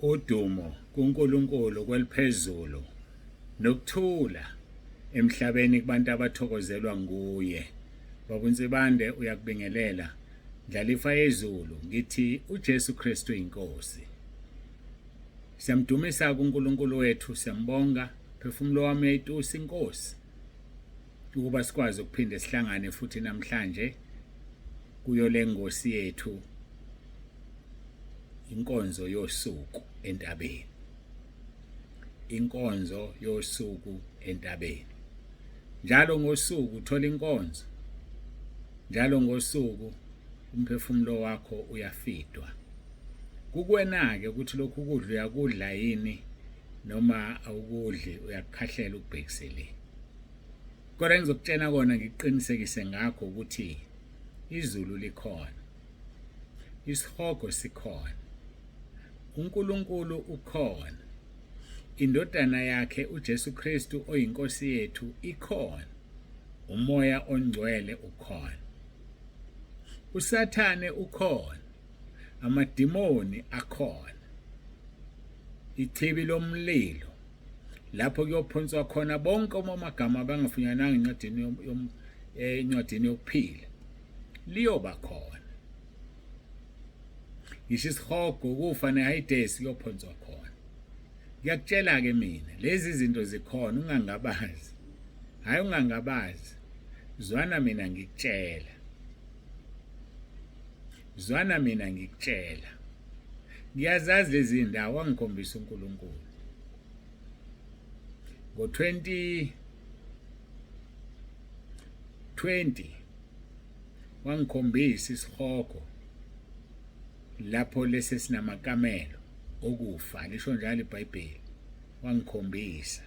udumo kuNkulunkulu kweliphezulu nokuthula emhlabeni kubantu abathokozelwa nguye. Babunsibande uyakubingelela Ndlalifa yezulu ngithi uJesu Kristu inkosi. Siyamdumisa kuNkulunkulu wethu, siyambonga phefumulo wami uyayitusa inkosi ukuba sikwazi ukuphinde sihlangane futhi namhlanje kuyo lengosi yethu inkonzo yosuku entabeni. Inkonzo yosuku entabeni. Njalo ngosuku uthola inkonzo. Njalo ngosuku umphefumulo wakho uyafidwa. Kukwena ke ukuthi lokhu kudla uyakudla yini noma awukudli, uyakukhahlela ukubhekisele. Kodwa ngizokutshena kona ngiqinisekise ngakho ukuthi izulu likhona. Isihogo sikhona. uNkulunkulu ukhona. Indodana yakhe uJesu Kristu oyinkosi yethu ikhona. Umoya ongcwele ukhona. uSathane ukhona. Amadimoni akhona. Ichibi lomlilo lapho kuyophonswa khona bonke amagama abangafunyananga encwadini yokuphila liyoba khona. Ngisho isihogo kufa neHades kuyophonswa khona. Ngiyakutshela ke mina lezi zinto zikhona, ungangabazi. Hayi ungangabazi. Zwana mina ngikutshela. Zwana mina ngikutshela. Ngiyazazi lezi ndawo angikhombisa uNkulunkulu. Ngo-2020 wangikhombisa isihogo lapho lesi sinamakamelo okufa, lisho njalo iBhayibheli. Wangikhombisa.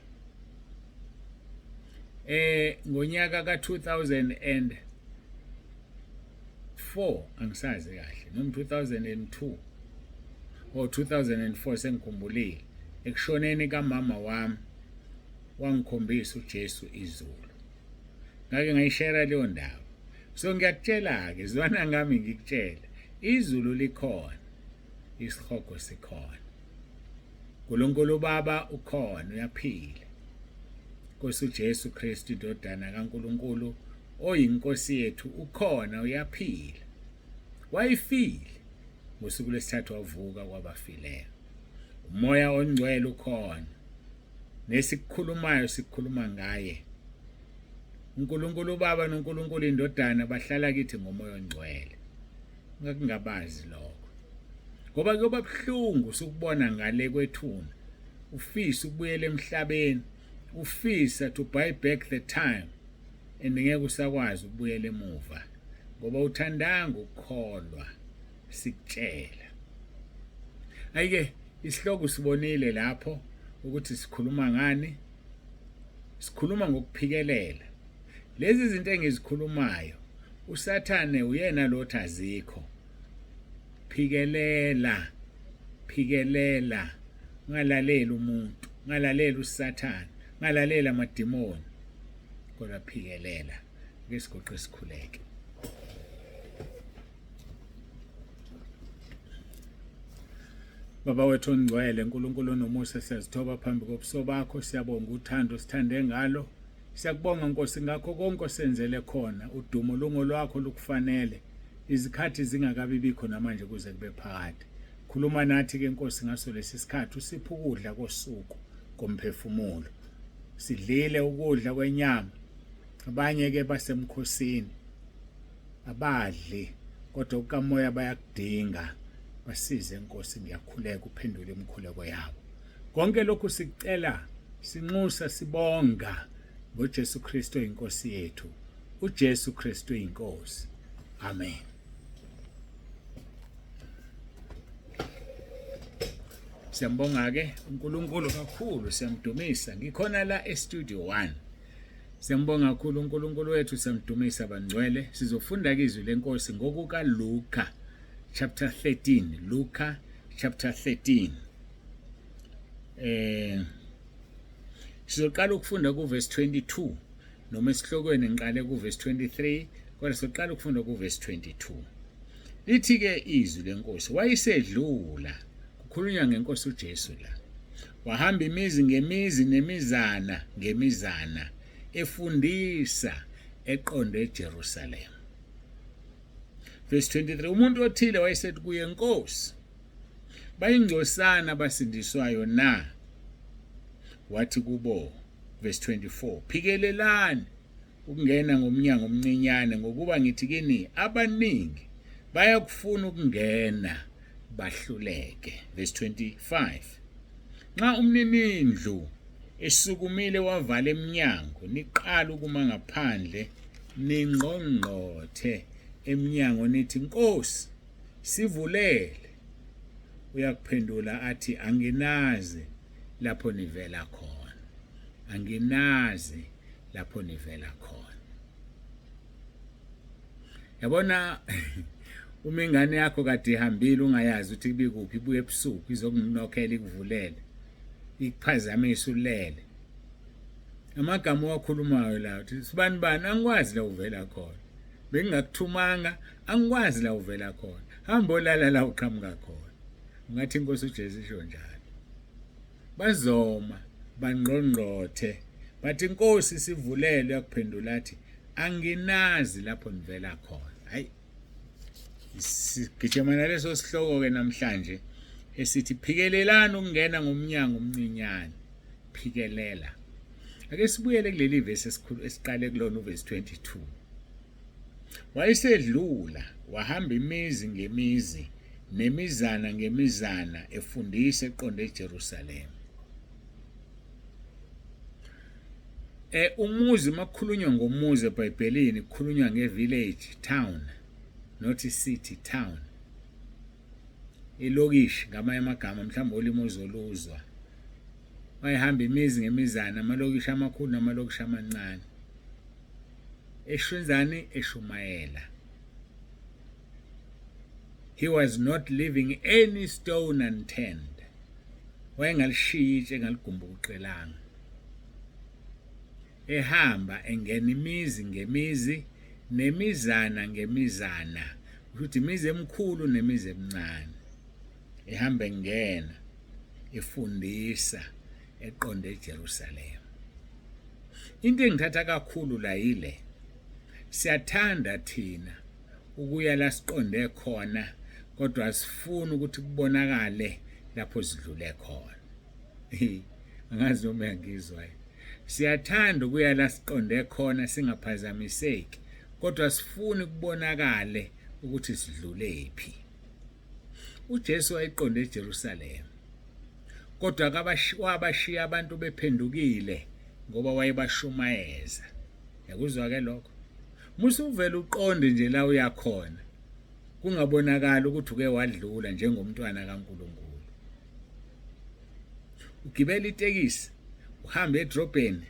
Ngonyaka ka-2004 angisazi kahle, noma 2002 or 2004 sengikhumbulile, ekushoneni kamama wami wangikhombisa uJesu izulu. Ngake ngayishare leyo ndawo. So ngiyakutshela ke, zwana ngami ngikutshela, izulu likhona, isihogo sikhona. uNkulunkulu Baba ukhona, uyaphila. Nkosi uJesu Kristu indodana kaNkulunkulu oyinkosi yethu ukhona, uyaphila. Wayifile ngosuku lwesithathu wavuka kwabafileyo. Umoya ongcwele ukhona. Nesikukhulumayo sikhuluma ngaye. uNkulunkulu Baba noNkulunkulu indodana bahlala kithi ngomoya ongcwele. Ngakungabazi lokho. Ngoba kuyoba buhlungu sukubona ngale kwethuna. Ufisa ukubuyela emhlabeni, ufisa to buy back the time, and ngeke usakwazi ukubuyela emuva ngoba uthandanga ukukholwa sikutshela. Ayike isihloko sibonile lapho ukuthi sikhuluma ngani. Sikhuluma ngokuphikelela. Lezi zinto engizikhulumayo uSathane uyena lothi azikho. Phikelela, phikelela. Ungalalela umuntu, ungalalela uSathane, ungalalela amadimoni. Kodwa phikelela. Ake sigoqe sikhuleke. Baba wethu ongcwele, uNkulunkulu onomusa, siyazithoba phambi kobuso bakho, siyabonga uthando sithande ngalo. Siyakubonga Nkosi ngakho konke osenzele khona. Udumo lungolwakho lukufanele. Izikhathi zingakabi bikho namanje kuze kube phakade. Khuluma nathi ke Nkosi ngaso lesi sikhathi, usiphe ukudla kosuku komphefumulo. Sidlile ukudla kwenyama. Abanye ke basemkhosini abadli, kodwa ukamoya bayakudinga. Basize Nkosi, ngiyakhuleka uphendule imikhuleko yabo. Konke lokhu sikucela, sinxusa, sibonga ngoJesu Kristu inkosi yethu. uJesu Kristu inkosi. Amen. Siyambonga ke uNkulunkulu kakhulu, siyamdumisa. Ngikhona la eStudio 1. Siyambonga kakhulu uNkulunkulu wethu, siyamdumisa bangcwele. Sizofunda izwi lenkosi ngokuka Luka chapter 13. Luka chapter 13. Sizoqala ukufunda kuverse 22 noma esihlokweni ngiqale kuverse 23, kodwa sizoqala ukufunda kuverse 22. Lithi ke izwi lenkosi, wayisedlula kukhulunywa ngenkosi uJesu la. Wahamba imizi ngemizi nemizana efundisa eqonde eJerusalem. Verse 23, umuntu othile wayesethi kuye, Nkosi, bayingcosana abasindiswayo na? Wathi kubo, verse 24, phikelelani ukungena ngomnyango omncinyane, ngokuba ngithi kini abaningi bayakufuna ukungena bahluleke. Verse 25, nxa umninindlu esukumile wavala eminyango, niqala ukuma ngaphandle, ningqongqothe eminyango nithi, Nkosi, sivulele. Uyakuphendula athi, anginazi lapho nivela khona. Anginazi lapho nivela khona. Yabona uma ingane yakho kade ihambile ungayazi ukuthi kubikuphi, ibuye ebusuku izokunokhela ikuvulele, ikuphazamise ulele. Amagama wakhulumayo la uthi sibani bani, angikwazi la uvela khona. Bengingakuthumanga, angikwazi la uvela khona. Hamba olala la uqhamuka khona. Ungathi inkosi uJesu isho njalo. Bazoma bangqongqothe bathi, Nkosi sivulele. Yakuphendula athi, anginazi lapho nivela khona. Hayi, sigijimana leso sihloko ke namhlanje esithi phikelelani ukungena ngomnyango omncinyane. Phikelela. Ake sibuyele kuleli verse esiqale kulona uverse 22. Wayesedlula wahamba imizi ngemizi nemizana efundisa eqonde eJerusalem. Umuzi makukhulunywa ngomuzi eBhayibhelini kukhulunywa ngevillage, town, not city, town. Ilokishi ngamanye amagama mhlawumbe olimo ozoluzwa. Wayehamba imizi ngemizana, amalokishi amakhulu namalokishi amancane. Eshwenzani eShumayela. He was not leaving any stone unturned. Wayengalishiyile itshe engaligumba uqelanga. Ehamba engena imizi ngemizi nemizana, ukuthi imizi emikhulu nemizi emincane. Ehamba engena efundisa eqonde eJerusalem. Into engithatha kakhulu la yile, siyathanda thina ukuya la siqonde khona, kodwa asifuni ukuthi kubonakale lapho sidlule khona. Angazi noma ngizwa. Siyathanda ukuya la siqonde khona singaphazamiseki, kodwa sifuni kubonakale ukuthi sidlule phi. uJesu wayeqonde eJerusalem, kodwa wabashiya abantu bephendukile ngoba wayebashumayeza. Yakuzwa ke lokho? Musu uvela uqonde nje la uyakhona, kungabonakala ukuthi uke wadlula njengomntwana kaNkulunkulu. Ugibela itekisi, uhambe edrobheni,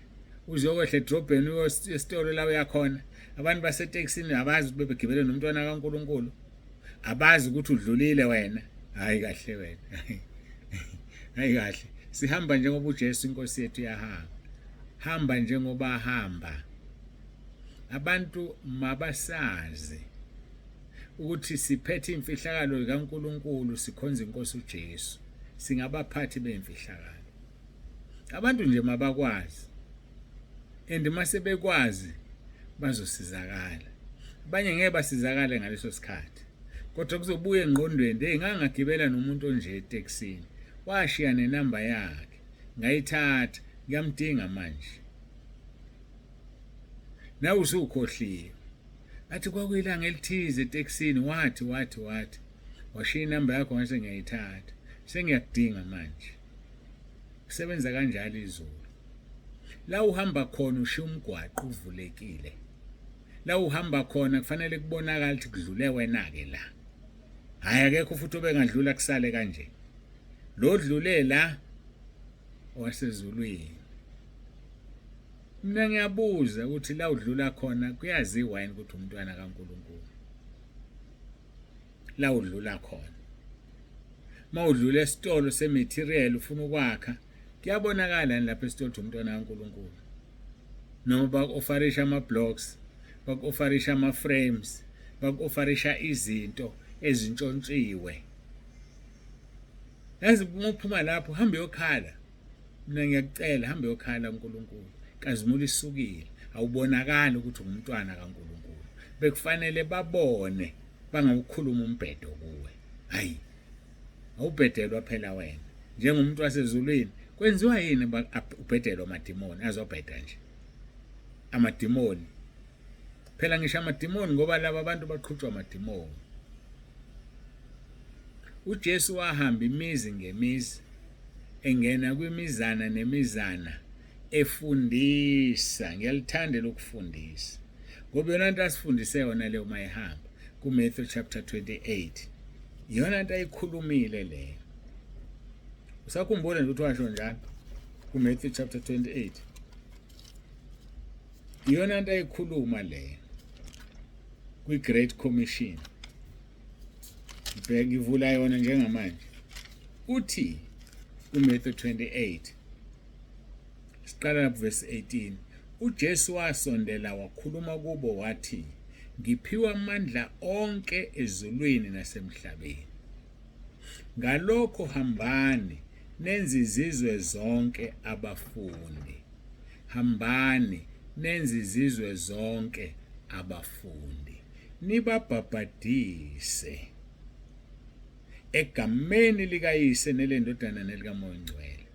uzokwehla edrobheni uyesitolo la uyakhona, abantu basetekisini abazi ukuthi bebegibele nomntwana kaNkulunkulu, abazi ukuthi udlulile wena. Hayi kahle wena. Hayi kahle. Sihamba njengoba uJesu inkosi yethu yahamba. Hamba njengoba ahamba. Abantu mabasazi ukuthi siphethe imfihlakalo kaNkulunkulu, sikhonza inkosi uJesu, singabaphathi beimfihlakalo. Abantu nje mabakwazi, and mase bekwazi bazosizakala. Abanye ngeke basizakale ngaleso sikhathi, kodwa kuzobuya engqondweni, ngangagibela nomuntu onje eTexini, washiya nenamba yakhe, ngayithatha, ngiyamdinga manje. Nawe usukhohliwe. Athi kwakuyilanga elithize eTexini, wathi washiya inamba yakho ngase ngiyayithatha, sengiyakudinga manje. Kusebenza kanjalo izulu. La uhamba khona ushiya umgwaqo uvulekile. La uhamba khona kufanele kubonakala ukuthi kudlule wena ke la. Hayi akekho futhi obengadlula kusale kanje. Lo dlule la wasezulwini. Mina ngiyabuza ukuthi la udlula khona kuyaziwa yini ukuthi umntwana kaNkulunkulu. La udlula khona. Mawudlula esitolo sematerial ufuna ukwakha, kuyabonakala lapha esitolo umntwana kaNkulunkulu. Noma baku-offerisha ama-blocks, baku-offerisha ama-frames, baku-offerisha izinto ezintshontshiwe. yazi uma uphuma lapho hamba uyokhala. Mina ngiyakucela hamba uyokhala uNkulunkulu. Kazimula isukile, awubonakali ukuthi ungumntwana kaNkulunkulu. Bekufanele babone bangawukhuluma umbhedo kuwe. Hayi, awubhedelwa phela wena njengomuntu wasezulwini. Kwenziwa yini ubhedelwa amadimoni? Azobheda nje amadimoni phela, ngisho amadimoni ngoba laba abantu baqhutshwa amadimoni. uJesu wahamba imizi ngemizi engena kwimizana nemizana efundisa. Ngiyalithandela ukufundisa ngoba yona into asifundise yona leyo mayihamba kuMatthew chapter 28. Yona into ayikhulumile leyo. Usakhumbula nje ukuthi washo njalo kuMatthew chapter 28. Yona into ayikhuluma leyo kwi-Great Commission. Ngivula yona njengamanje. Uthi kuMatthew 28 siqala lapha verse 18. uJesu wasondela wakhuluma kubo wathi, ngiphiwa amandla onke ezulwini nasemhlabeni. Ngalokho hambani nenze izizwe zonke abafundi. Hambani nenze izizwe zonke abafundi. Nibabhaphathise egameni likaYise nelendodana nelikaMoya Ongcwele.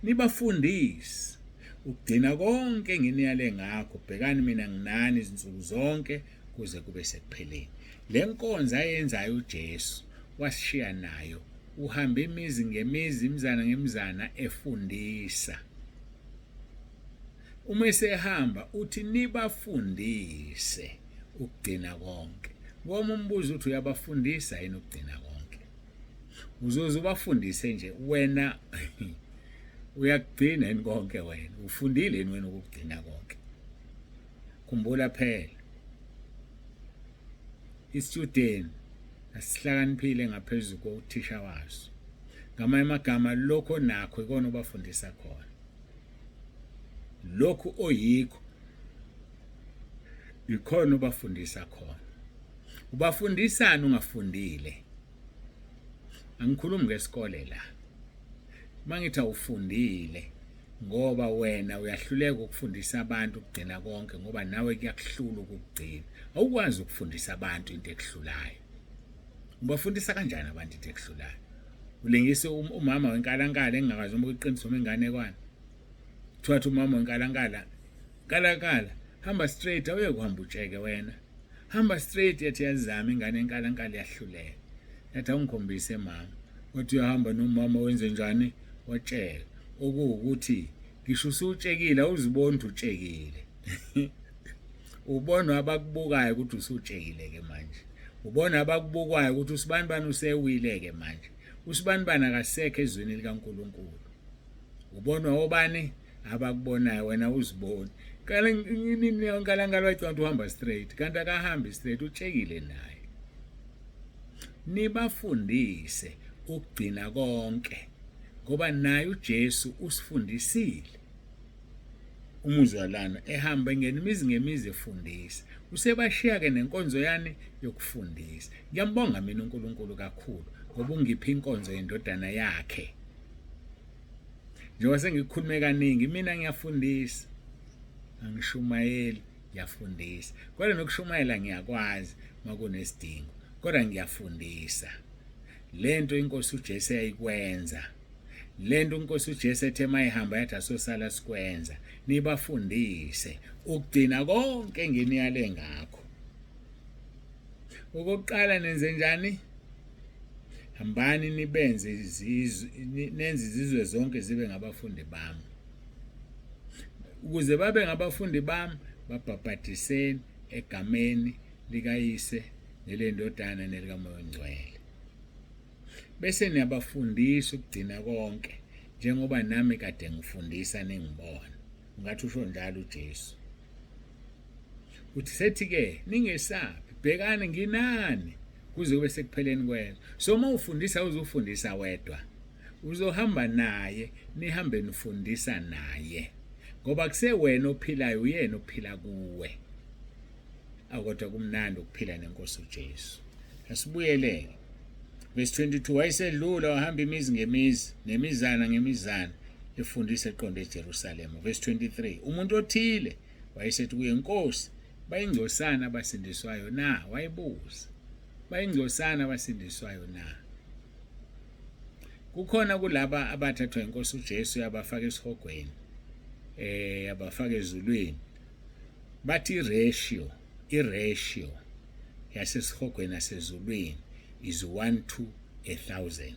Nibafundise ukugcina konke enginiyale ngakho. Bhekani mina nginani izinsuku zonke kuze kube sekupheleni. Le nkonzo ayenzayo uJesu wasishiya nayo. Uhamba imizi ngemizi, imizana ngemizana efundisa. Uma esehamba uthi nibafundise ukugcina konke. Ngoba umbuzo uthi uyabafundisa yini ukugcina konke? Uzoze ubafundise nje wena uyakugcina yini konke wena? Ufundile yini wena ukugcina konke? Khumbula phela isitudent asihlakaniphile ngaphezulu kothisha waso. Ngamanye amagama lokho nakho ikona ubafundisa khona. Lokhu oyikho ikhona ubafundisa khona. Ubafundisana ungafundile. Angikhulumi ngesikole la. Mangithi awufundile ngoba wena uyahluleka ukufundisa abantu ukugcina konke ngoba nawe kuyakuhlula ukugcina. Awukwazi ukufundisa abantu into ekuhlulayo. Ubafundisa kanjani abantu into ekuhlulayo? Ulengise umama wenkalankala engakazi ukuqinisa ingane. Kuthiwa umama wenkalankala hamba straight, awuye kuhamba utsheke wena. Hamba straight yathi yazama ingane enkalankala yahluleka. Yathi ungikhombise mama. Uthi uyahamba nomama wenze njani? Watsheka. Okuwukuthi ngisho usutshekile awuziboni ukuthi utshekile. Ubona abakubukayo ukuthi usutshekile ke manje. Ubona abakubukayo ukuthi usibanibani usewile ke manje. Usibanibani akasekho ezweni likaNkulunkulu. Ubona obani abakubonayo wena uziboni. Kale nini yonkalankala wacela uhamba straight kanti akahambi straight, utshekile naye. Nibafundise ukugcina konke ngoba naye uJesu usifundisile. Umuzwa lana ehamba engena imizi ngemizi efundisa. Usebashiya ke nenkonzo yani yokufundisa. Ngiyambonga mina uNkulunkulu kakhulu ngoba ungipha inkonzo yendodana yakhe. Njengoba sengikhulume kaningi mina ngiyafundisa. Angishumayeli, ngiyafundisa. Kodwa nokushumayela ngiyakwazi makunesidingo. Kodwa ngiyafundisa. Lento inkosi uJesu ayikwenza. Lento inkosi uJesu ethe mayihamba yathi asosala sikwenza. Nibafundise ukugcina konke enginiyale ngakho. Okokuqala nenze njani? Hambani nenze izizwe zonke zibe ngabafundi bami. Ukuze babe ngabafundi bami babhaphathiseni egameni likaYise nelendodana nelikaMoya Ongcwele. Bese niyabafundisa ukugcina konke njengoba nami kade ngifundisa ningibona. Ungathi usho njalo uJesu. Uthi sethi ke ningesabi, bhekani nginani kuze kube sekupheleni kwenu. So uma ufundisa uzufundisa wedwa. Uzohamba naye, nihambe nifundisa naye. Ngoba kusewena ophilayo uyena ophila kuwe. Akodwa kumnandi ukuphila nenkosi uJesu. Asibuyeleke verse 22, wayesedlula wahamba imizi ngemizi nemizana ngemizana efundisa eqonde eJerusalema. Verse 23, umuntu othile wayesethi kuye, Nkosi, bayingcosana abasindiswayo na? Wayebuza, bayingcosana abasindiswayo na? Kukhona kulaba abathathwa inkosi uJesu yabafaka esihogweni, yabafaka ezulwini, bathi i-ratio yasesihogweni nasezulwini is 1 to 1,000.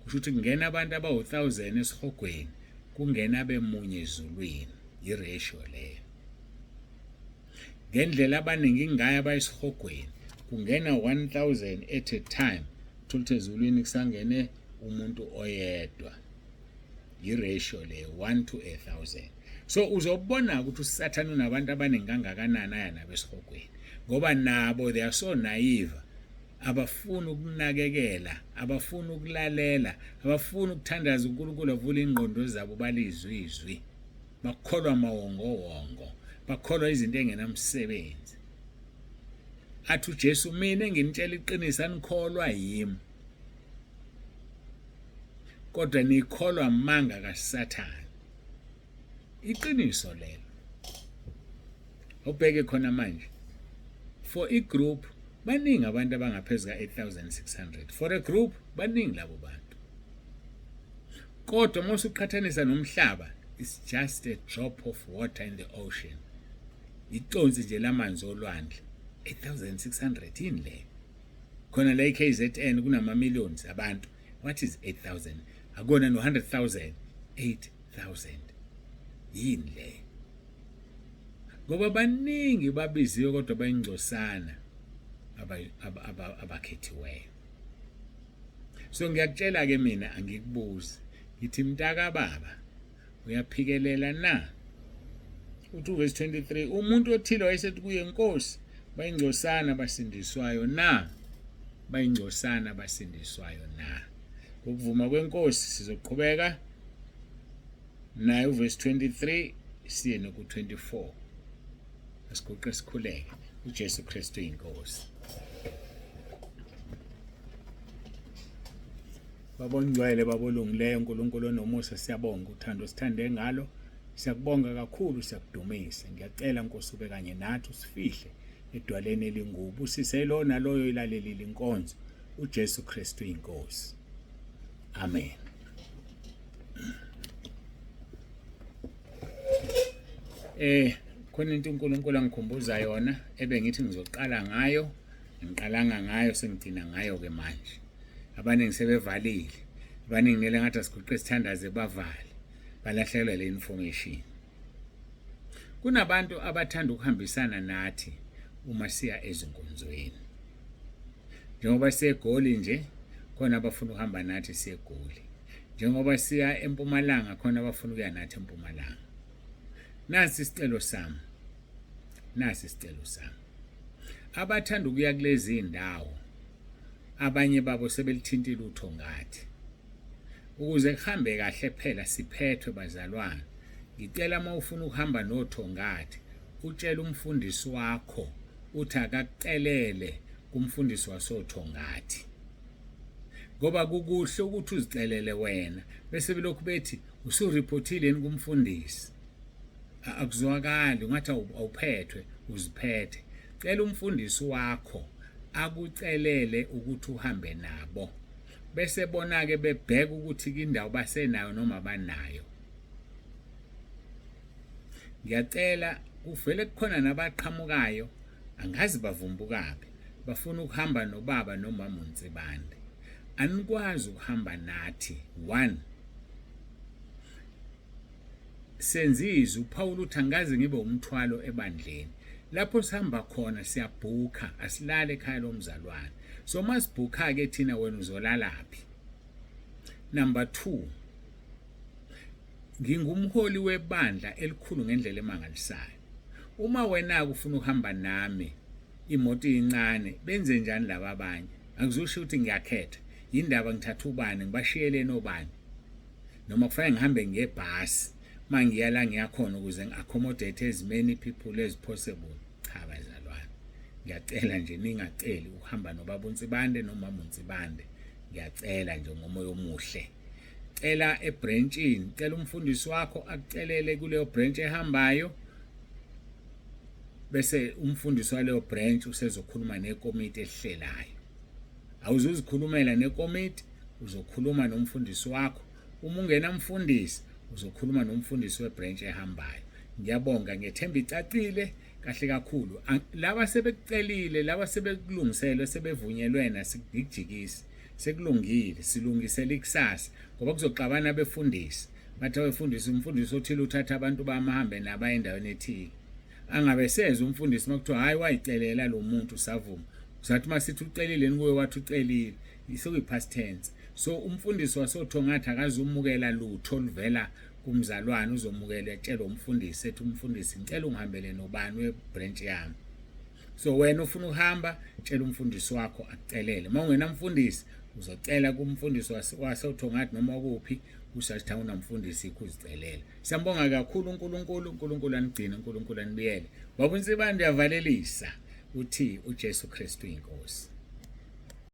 Kusho ukuthi kungena abantu abawu-1,000 esihogweni, kungena bemunye ezulwini, i-ratio leyo. Ngendlela abaningi ngayo abayesihogweni, kungena 1,000 at a time, thola ezulwini kusangene umuntu oyedwa, i-ratio leyo 1 to 1,000. So uzobona ukuthi uSathane unabantu abaningi kangakanani ayana besihogweni, ngoba nabo they are so naive, abafuna ukunakekela, abafuna ukulalela, abafuna ukuthandaza uNkulunkulu, avule ingqondo zabo balizwe izwi, bakholwa mawongo, bakholwa izinto engenamsebenzi. Athi uJesu, mina enginitshela iqiniso anikholwa yimi, kodwa nikholwa amanga kaSathane. Iqiniso lelo. Ubheke khona manje, for igroup baningi abantu abangaphezulu ka-8,600, for a group baningi labo bantu, kodwa mase uqhathanisa nomhlaba, it's just a drop of water in the ocean, iconsi nje lamanzi olwandle. 8,600 yini le? Khona la KZN kunama millions abantu, what is 8,000? Akona no 100,000, 8,000 yini le? Ngoba baningi babiziwe kodwa bayingcosana abakhethiweyo. So ngiyakutshela ke mina, angikubuzi ngithi mntaka baba, uyaphikelela na? Uthi verse 23, umuntu othile wayesethi kuye, Nkosi, bayingcosana abasindiswayo na? Bayingcosana abasindiswayo na? Ukuvuma kwenkosi sizoqhubeka naye uverse 23 siye noku 24. Asiguqe sikhuleke. uJesu Kristu inkosi. Babongcwele babolungileyo, uNkulunkulu onomusa, siyabonga uthando sithande ngalo, siyakubonga kakhulu, siyakudumisa. Ngiyacela Nkosi ube kanye nathi, usifihle edwaleni elingubu, siselo naloyo ilalelile inkonzo, uJesu Kristu inkosi. Amen. Khona into uNkulunkulu angikhumbuza yona ebengithi ngizoqala ngayo, ngiqalanga ngayo, sengigcina ngayo ke manje. Abaningi sebevalile, abaningi ngele ngathi asiguqe sithandaze bavale, balahlekelwa le information. Kunabantu abathanda ukuhambisana nathi uma siya ezinkonzweni. Njengoba siyeGoli nje, khona abafuna ukuhamba nathi siyeGoli. Njengoba siya eMpumalanga, khona abafuna ukuya nathi eMpumalanga. Nasi isicelo sami. Abathanda ukuya kulezi indawo, abanye babo sebelithintile utho ngathi. Ukuze kuhambe kahle phela siphethwe bazalwane, ngicela uma ufuna ukuhamba notho ngathi, utshela umfundisi wakho uthi akakucelele kumfundisi wasotho ngathi. Ngoba kukuhle ukuthi uzicelele wena bese belokhu bethi usuripothile kumfundisi. Akuzwakali ngathi awuphethwe, uziphethe. Cela umfundisi wakho akucelele ukuthi uhambe nabo, bese bona ke bebheka ukuthi indawo basenayo noma banayo. Ngiyacela kuvele kukhona nabaqhamukayo, angazi bavumbukapi, bafuna ukuhamba nobaba nomama uNtsibande. Anikwazi ukuhamba nathi. 1, senzizwe uPaul uthi angaze ngibe umthwalo ebandleni. Lapho sihamba khona siyabhuka, asilale ekhaya lomzalwane. So masibhuka ke thina wena uzolalaphi? Number 2, ngingumholi webandla elikhulu ngendlela emangalisayo. Uma wena ufuna ukuhamba nami imoto incane, benze njani laba abanye? Akuzusho ukuthi ngiyakhetha, indaba ngithatha ubani ngibashiyele nobani, noma kufanele ngihambe ngebhasi mangiyala ngiyakhona ukuze ngiaccommodate as many people as possible. Cha bazalwane, ngiyacela nje ningaceli ukuhamba nobaba uNsibande nomama uNsibande, ngiyacela nje ngomoya omuhle. Cela ebranchini, cela umfundisi wakho akucelele kuleyo branch ehambayo, bese umfundisi waleyo branch usezokhuluma nekomiti elihlelayo. Awuzuzikhulumela nekomiti, uzokhuluma nomfundisi wakho. Uma ungena mfundisi uzokhuluma nomfundisi webranch ehambayo. Ngiyabonga, ngethemba icacile kahle kakhulu. Laba sebekucelile, laba sebekulungiselwe, sebevunyelwena sikujikisi, sekulungile, silungisela ikusasa ngoba kuzoxabana befundisi. Bathi abefundisi, umfundisi othile uthatha abantu bamahambe naba endaweni ethile. Angabe seze umfundisi makuthiwa hayi wayicelela lo muntu savuma. Uzathi masithi ucelile kuwe wathi ucelile, isokuyipast tense. So umfundisi wasothongathi akazumukela lutho oluvela kumzalwane, uzomukela etshela umfundisi ethi umfundisi ngicela ungihambele nobani webranch yami. So wena ufuna ukuhamba, tshela umfundisi wakho akucelele. Uma ungenamfundisi uzocela kumfundisi wasothongathi noma kuphi, usathi unamfundisi ikuzicelela. Siyambonga kakhulu uNkulunkulu anigcine, uNkulunkulu anibiyele. Baba uNsibande uyavalelisa uthi uJesu Kristu inkosi.